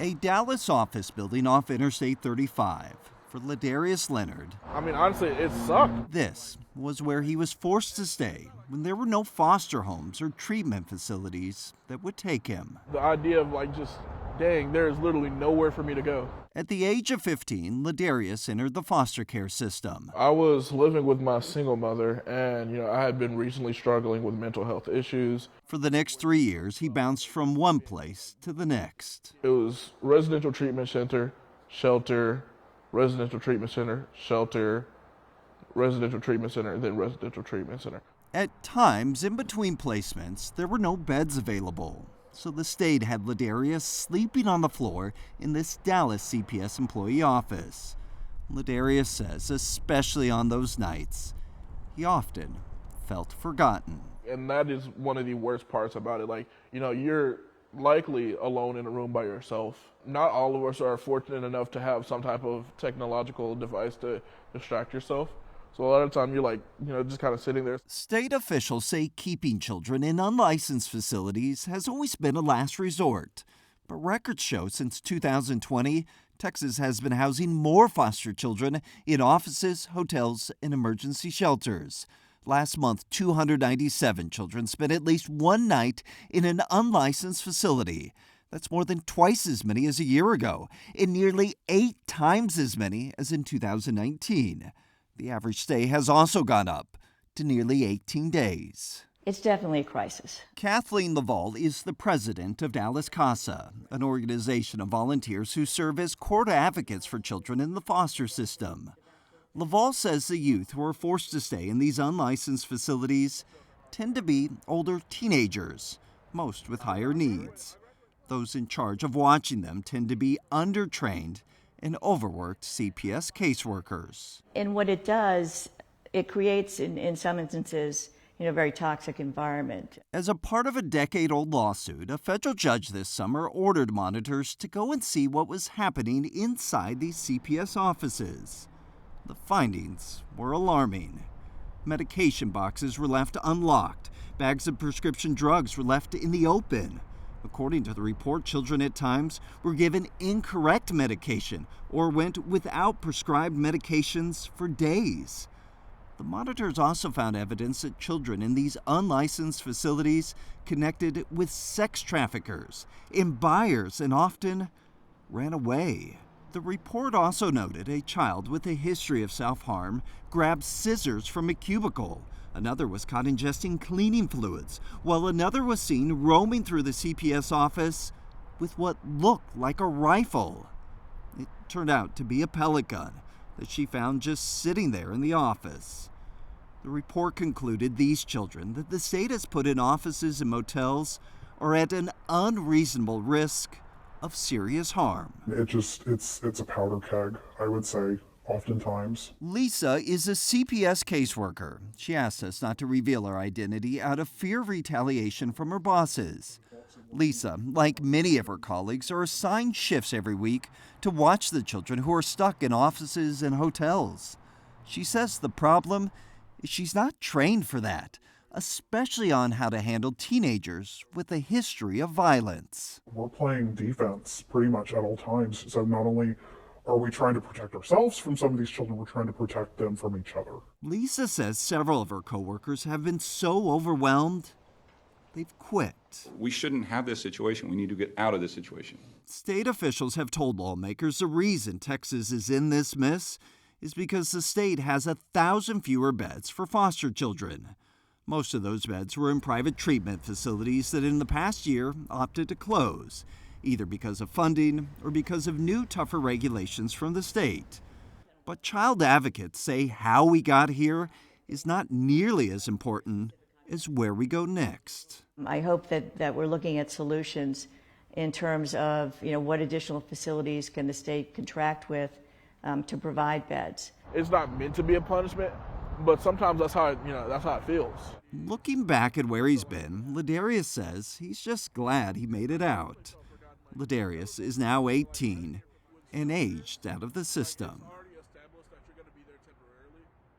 A Dallas office building off Interstate 35. For Ladarius Leonard, I mean, honestly, it sucked. this was where he was forced to stay when there were no foster homes or treatment facilities that would take him. The idea of dang, there is literally nowhere for me to go. At the age of 15, Ladarius entered the foster care system. I was living with my single mother, and, I had been recently struggling with mental health issues. For the next 3 years, he bounced from one place to the next. It was residential treatment center, shelter, residential treatment center, shelter, residential treatment center, then residential treatment center. At times, in between placements, there were no beds available. So the state had Ladarius sleeping on the floor in this Dallas CPS employee office. Ladarius says, especially on those nights, he often felt forgotten. And that is one of the worst parts about it. You're likely alone in a room by yourself. Not all of us are fortunate enough to have some type of technological device to distract yourself. So a lot of the time you're just kind of sitting there. State officials say keeping children in unlicensed facilities has always been a last resort. But records show since 2020, Texas has been housing more foster children in offices, hotels, and emergency shelters. Last month, 297 children spent at least one night in an unlicensed facility. That's more than twice as many as a year ago, and nearly 8 times as many as in 2019. The average stay has also gone up to nearly 18 days. It's definitely a crisis. Kathleen Laval is the president of Dallas CASA, an organization of volunteers who serve as court advocates for children in the foster system. Laval says the youth who are forced to stay in these unlicensed facilities tend to be older teenagers, most with higher needs. Those in charge of watching them tend to be undertrained and overworked CPS caseworkers. And what it does, it creates, in some instances, a very toxic environment. As a part of a decade-old lawsuit, a federal judge this summer ordered monitors to go and see what was happening inside these CPS offices. The findings were alarming. Medication boxes were left unlocked. Bags of prescription drugs were left in the open. According to the report, children at times were given incorrect medication or went without prescribed medications for days. The monitors also found evidence that children in these unlicensed facilities connected with sex traffickers and buyers and often ran away. The report also noted a child with a history of self-harm grabbed scissors from a cubicle. Another was caught ingesting cleaning fluids, while another was seen roaming through the CPS office with what looked like a rifle. It turned out to be a pellet gun that she found just sitting there in the office. The report concluded these children that the state has put in offices and motels are at an unreasonable risk of serious harm. It's a powder keg, I would say. Oftentimes. Lisa is a CPS caseworker. She asked us not to reveal her identity out of fear of retaliation from her bosses. Lisa, like many of her colleagues, are assigned shifts every week to watch the children who are stuck in offices and hotels. She says the problem is she's not trained for that, especially on how to handle teenagers with a history of violence. We're playing defense pretty much at all times, so not only are we trying to protect ourselves from some of these children, we're trying to protect them from each other. Lisa says several of her coworkers have been so overwhelmed, they've quit. We shouldn't have this situation. We need to get out of this situation. State officials have told lawmakers the reason Texas is in this mess is because the state has 1,000 fewer beds for foster children. Most of those beds were in private treatment facilities that in the past year opted to close, either because of funding or because of new, tougher regulations from the state. But child advocates say how we got here is not nearly as important as where we go next. I hope that we're looking at solutions in terms of, what additional facilities can the state contract with to provide beds. It's not meant to be a punishment, but sometimes that's how it feels. Looking back at where he's been, Ladarius says he's just glad he made it out. Ladarius is now 18 and aged out of the system.